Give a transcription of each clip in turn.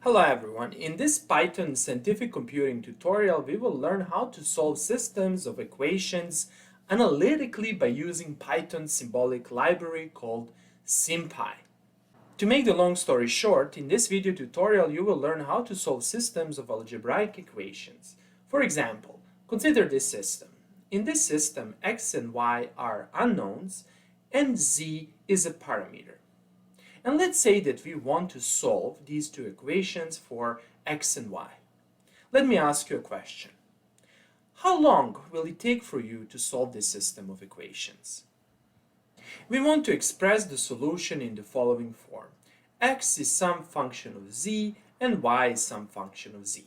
Hello everyone, in this Python scientific computing tutorial we will learn how to solve systems of equations analytically by using Python's symbolic library called SymPy. To make the long story short, in this video tutorial you will learn how to solve systems of algebraic equations. For example, consider this system. In this system x and y are unknowns and z is a parameter. And let's say that we want to solve these two equations for x and y. Let me ask you a question. How long will it take for you to solve this system of equations? We want to express the solution in the following form. X is some function of z and y is some function of z.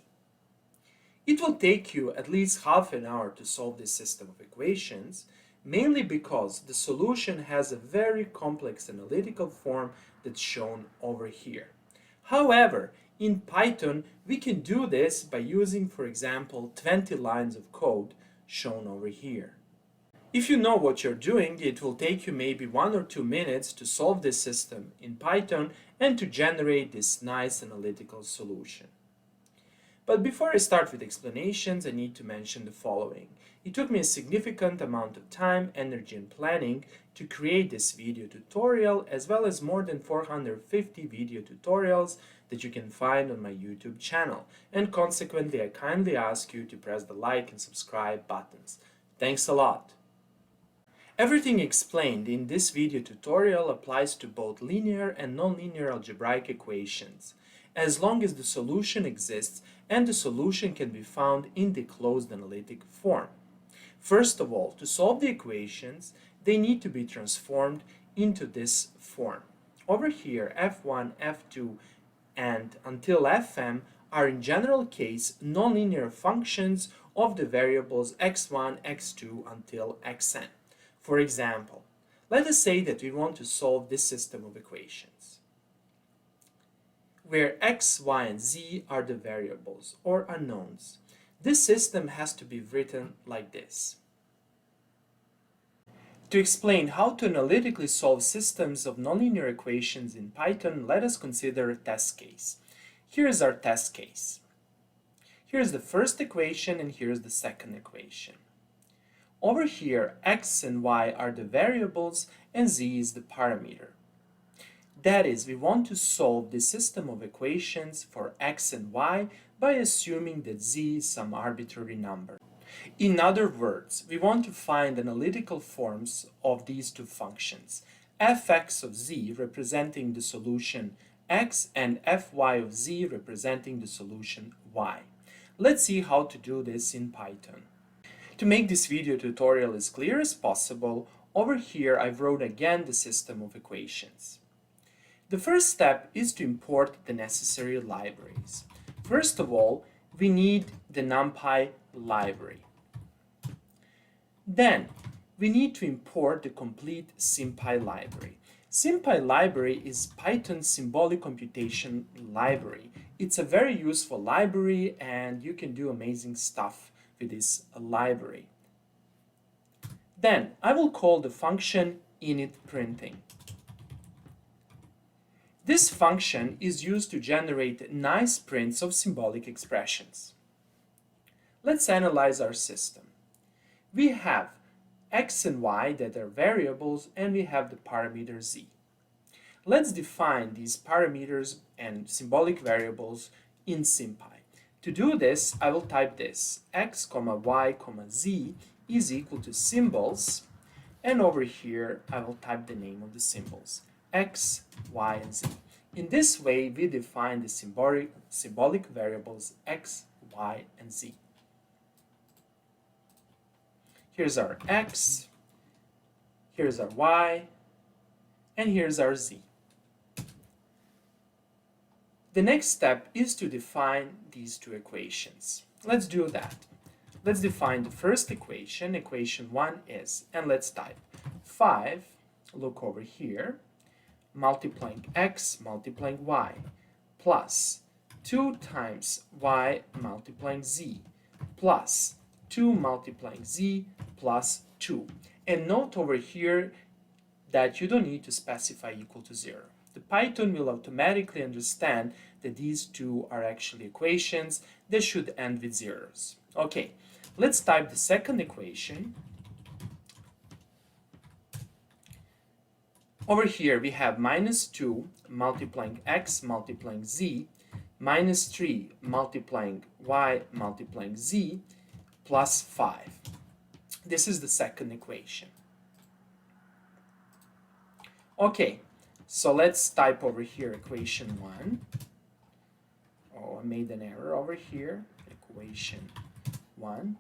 It will take you at least half an hour to solve this system of equations, mainly because the solution has a very complex analytical form that's shown over here. However, in Python, we can do this by using, for example, 20 lines of code shown over here. If you know what you're doing, it will take you maybe 1 or 2 minutes to solve this system in Python and to generate this nice analytical solution. But before I start with explanations, I need to mention the following. It took me a significant amount of time, energy, and planning to create this video tutorial, as well as more than 450 video tutorials that you can find on my YouTube channel. And consequently, I kindly ask you to press the like and subscribe buttons. Thanks a lot! Everything explained in this video tutorial applies to both linear and nonlinear algebraic equations, as long as the solution exists and the solution can be found in the closed analytic form. First of all, to solve the equations, they need to be transformed into this form. Over here, f1, f2, and until fm are in general case nonlinear functions of the variables x1, x2 until xn. For example, let us say that we want to solve this system of equations, where x, y, and z are the variables, or unknowns. This system has to be written like this. To explain how to analytically solve systems of nonlinear equations in Python, let us consider a test case. Here is our test case. Here is the first equation and here is the second equation. Over here, x and y are the variables and z is the parameter. That is, we want to solve the system of equations for x and y by assuming that z is some arbitrary number. In other words, we want to find analytical forms of these two functions, fx of z representing the solution x and fy of z representing the solution y. Let's see how to do this in Python. To make this video tutorial as clear as possible, over here I wrote again the system of equations. The first step is to import the necessary libraries. First of all, we need the NumPy library. Then, we need to import the complete SymPy library. SymPy library is Python's symbolic computation library. It's a very useful library and you can do amazing stuff with this library. Then, I will call the function initPrinting. This function is used to generate nice prints of symbolic expressions. Let's analyze our system. We have x and y that are variables and we have the parameter z. Let's define these parameters and symbolic variables in SymPy. To do this, I will type this, x, y, z is equal to symbols, and over here I will type the name of the symbols, x, y, and z. In this way, we define the symbolic variables x, y, and z. Here's our x, here's our y, and here's our z. The next step is to define these two equations. Let's do that. Let's define the first equation. Equation 1 is, and let's type 5, look over here, multiplying x multiplying y, plus 2 times y multiplying z, plus 2 multiplying z plus 2. And note over here that you don't need to specify equal to 0. The Python will automatically understand that these two are actually equations that should end with zeros. Okay, let's type the second equation. Over here we have minus 2 multiplying x multiplying z, minus 3 multiplying y multiplying z, plus 5. This is the second equation. Okay, so let's type over here equation 1. Oh, I made an error over here. Equation 1.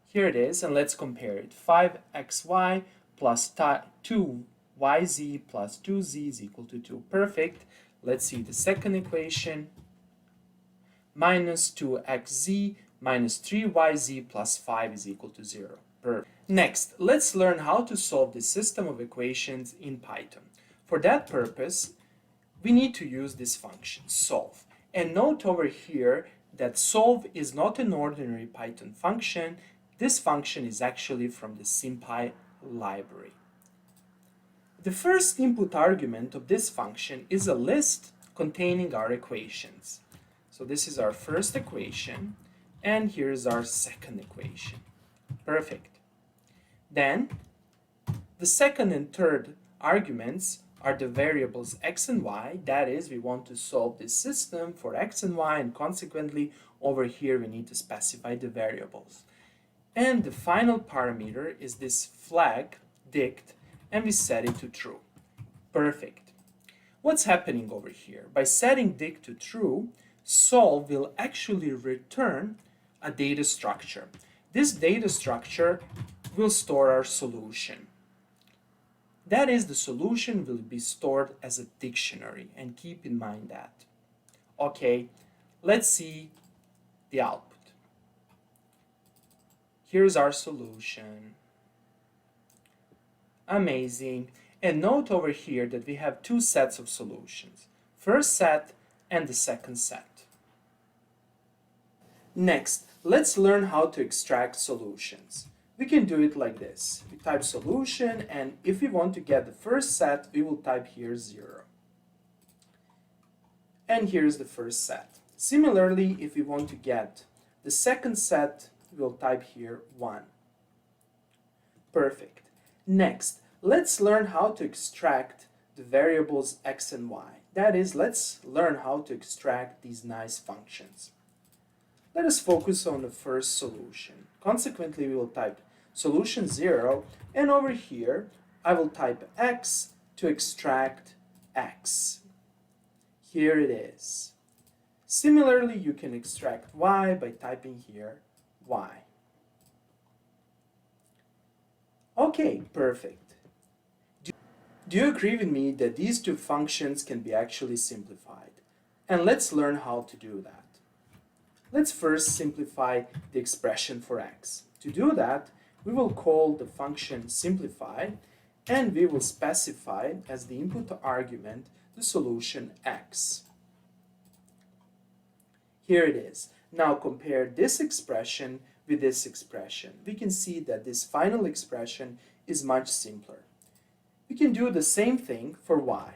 Here it is, and let's compare it. 5xy plus 2yz plus 2z is equal to 2. Perfect. Let's see the second equation. Minus 2xz minus 3yz plus 5 is equal to 0. Perfect. Next, let's learn how to solve this system of equations in Python. For that purpose, we need to use this function, solve. And note over here that solve is not an ordinary Python function. This function is actually from the SymPy library. The first input argument of this function is a list containing our equations. So this is our first equation, and here's our second equation. Perfect. Then, the second and third arguments are the variables x and y. That is, we want to solve this system for x and y, and consequently over here we need to specify the variables. And the final parameter is this flag dict, and we set it to true. Perfect. What's happening over here? By setting dict to true, solve will actually return a data structure. This data structure will store our solution. That is, the solution will be stored as a dictionary, and keep in mind that. Okay, let's see the output. Here's our solution. Amazing. And note over here that we have two sets of solutions. First set and the second set. Next, let's learn how to extract solutions. We can do it like this. We type solution, and if we want to get the first set, we will type here 0. And here's the first set. Similarly, if we want to get the second set, we'll type here 1. Perfect. Next, let's learn how to extract the variables x and y. That is, let's learn how to extract these nice functions. Let us focus on the first solution. Consequently, we will type solution 0, and over here I will type x to extract x. Here it is. Similarly, you can extract y by typing here y. Okay, perfect. Do you agree with me that these two functions can be actually simplified? And let's learn how to do that. Let's first simplify the expression for x. To do that, we will call the function simplify, and we will specify as the input argument the solution x. Here it is. Now compare this expression with this expression. We can see that this final expression is much simpler. We can do the same thing for y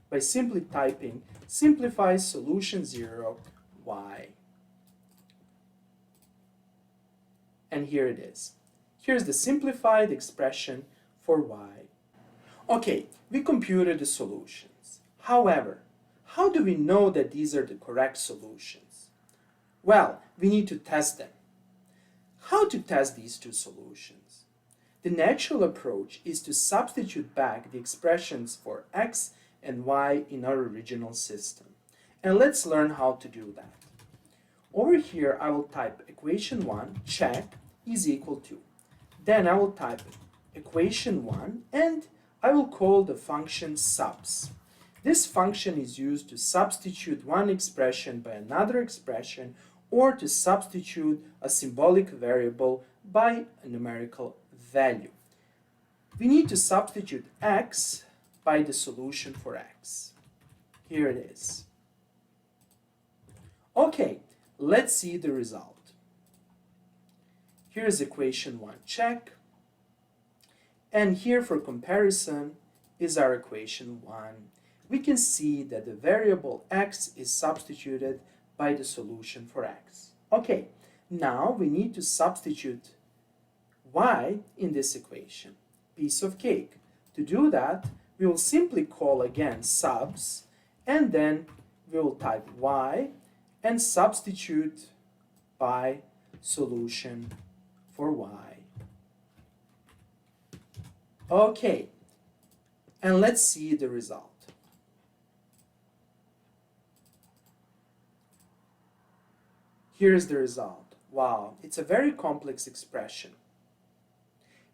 by simply typing simplify solution 0 y. And here it is. Here's the simplified expression for y. Okay, we computed the solutions. However, how do we know that these are the correct solutions? Well, we need to test them. How to test these two solutions? The natural approach is to substitute back the expressions for x and y in our original system. And let's learn how to do that. Over here, I will type equation 1, check, is equal to. Then I will type equation 1, and I will call the function subs. This function is used to substitute one expression by another expression, or to substitute a symbolic variable by a numerical value. We need to substitute x by the solution for x. Here it is. Okay, let's see the result. Here's equation 1, check. And here for comparison is our equation 1. we can see that the variable x is substituted by the solution for x. Okay, now we need to substitute y in this equation. Piece of cake. To do that, we will simply call again subs, and then we will type y and substitute by solution for y. Okay, and let's see the result. Here's the result. Wow, it's a very complex expression.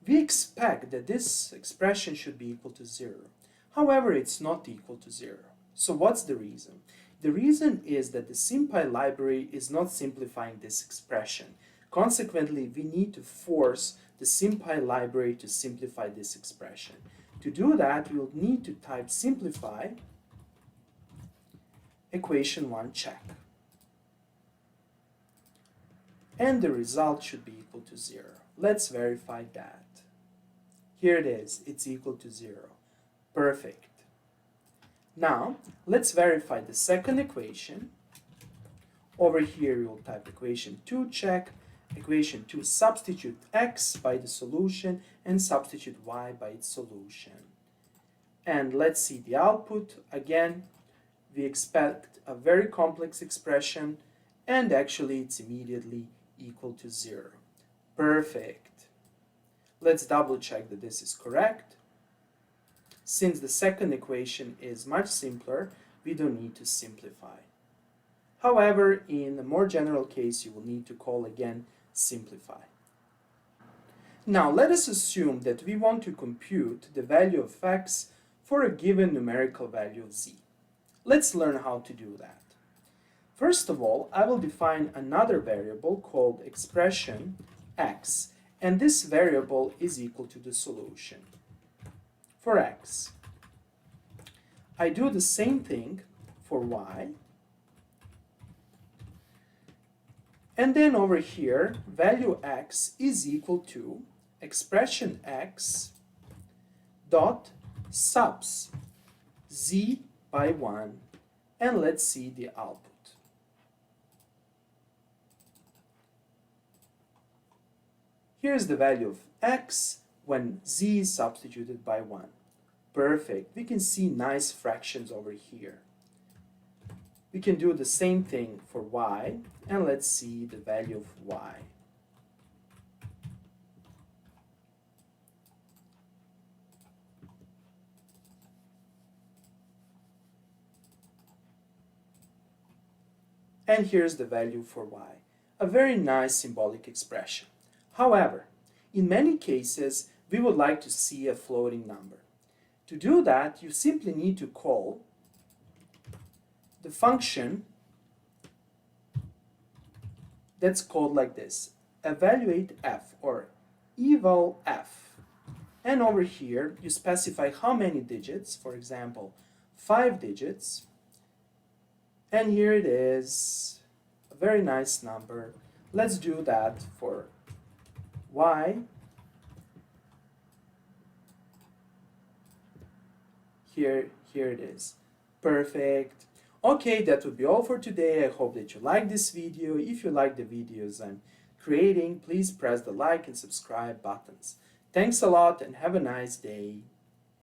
We expect that this expression should be equal to 0. However, it's not equal to 0. So what's the reason? The reason is that the SymPy library is not simplifying this expression. Consequently, we need to force the SymPy library to simplify this expression. To do that, we'll need to type simplify equation 1 check. And the result should be equal to 0. Let's verify that. Here it is, it's equal to 0. Perfect. Now, let's verify the second equation. Over here, we will type equation 2 check. Equation 2, substitute x by the solution and substitute y by its solution. And let's see the output. Again, we expect a very complex expression, and actually it's immediately equal to 0. Perfect. Let's double check that this is correct. Since the second equation is much simpler, we don't need to simplify. However, in a more general case, you will need to call again simplify. Now let us assume that we want to compute the value of x for a given numerical value of z. Let's learn how to do that. First of all, I will define another variable called expression x, and this variable is equal to the solution for x. I do the same thing for y. And then over here, value x is equal to expression x dot subs z by 1. And let's see the output. Here's the value of x when z is substituted by 1. Perfect. We can see nice fractions over here. We can do the same thing for y, and let's see the value of y. And here's the value for y. A very nice symbolic expression. However, in many cases, we would like to see a floating number. To do that, you simply need to call the function that's called like this, evaluate f, or eval f. And over here, you specify how many digits, for example, 5 digits. And here it is, a very nice number. Let's do that for y. Here it is. Perfect. Okay, that would be all for today. I hope that you like this video. If you like the videos I'm creating, please press the like and subscribe buttons. Thanks a lot and have a nice day.